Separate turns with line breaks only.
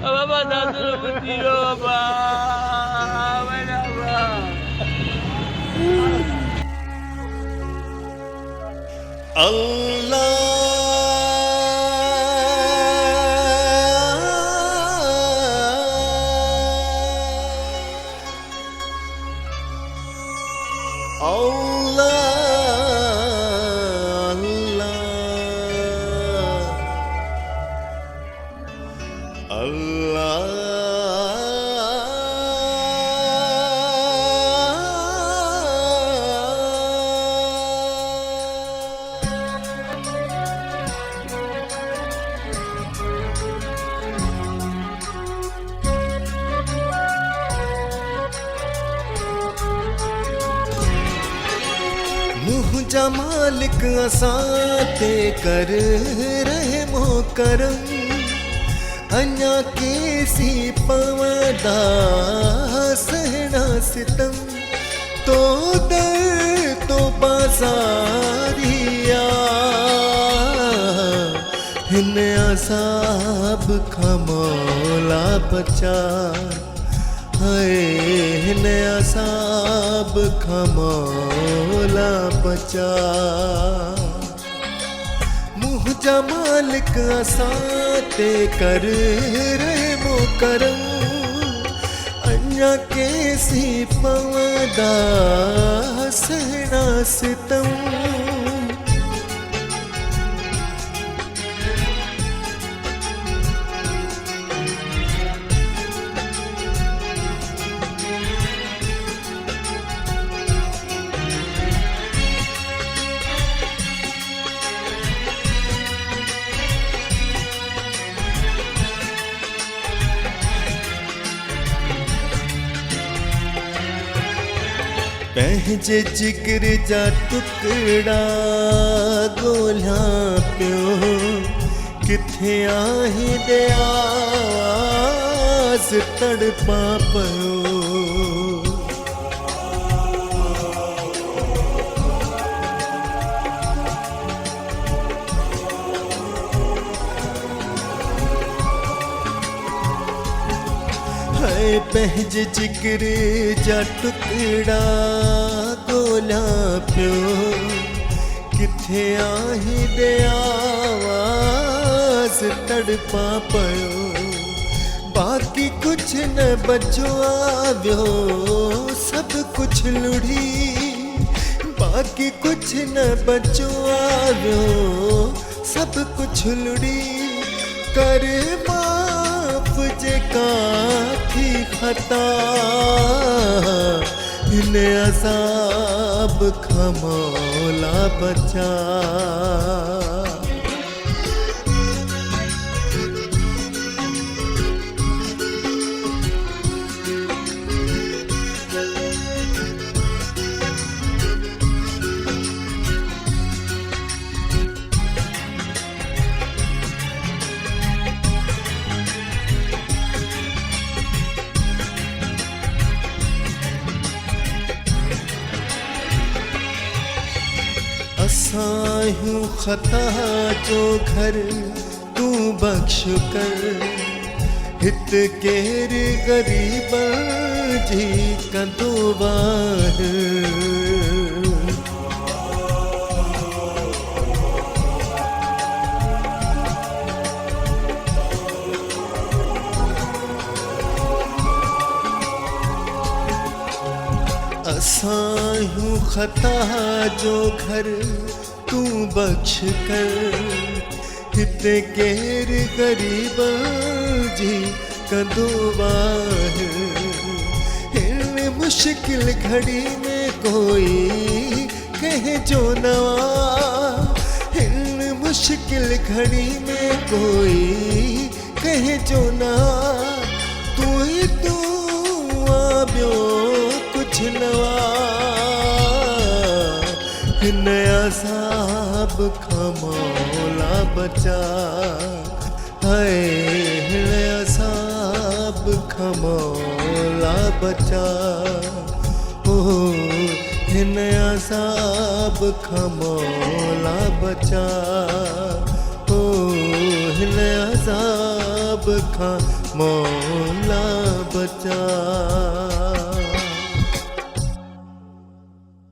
Bapak tak suruh bertidur, Bapak. Mana, Bapak?
मुझा मालिक असाते कर रहे मोकरम अन्या केसी पवदा सहना सितम तो दर तो बाजारिया हिन असाब खमोला बचा हिन असाब खमोला बचा मुझा मालिक असाते कर रहे मोकरम अन्या केसी पवदा सहना सितम पंहिंजे जिगर जा टुकड़ा ॻोल्हियां पियो किथे आहीं दयास तड़पा पियो पंहिंजे जिगर जा टुकड़ा ॻोल्हियां पियो किथे आहीं दयास तड़पा पियो बाक़ी कुछ न बचो आवियो सभु कुछ लुढ़ी बाक़ी कुछ न बचो आवियो सभु कुछ लुढ़ी कर माफ़ जेका थी ख़ता हिन असाब खमोला बचा असां ख़ता जो घर तू बख्श कर हित केर ग़रीब जी कंदो वार असां ख़ता जो घर तू बख्श कर हित केर ग़रीब जी कंदो वार हिन मुश्किल घड़ी में कोई कहे जो नवा हिन मुश्किल घड़ी में कोई कहे जो नवा तू ही तू आबियो कुछ नवा हिन असाब खमोला बचा हिन असाब खमोला बचा ओ हिन असाब खमोला बचा ओ हिन असाब अज़ाब खां मौला बचा।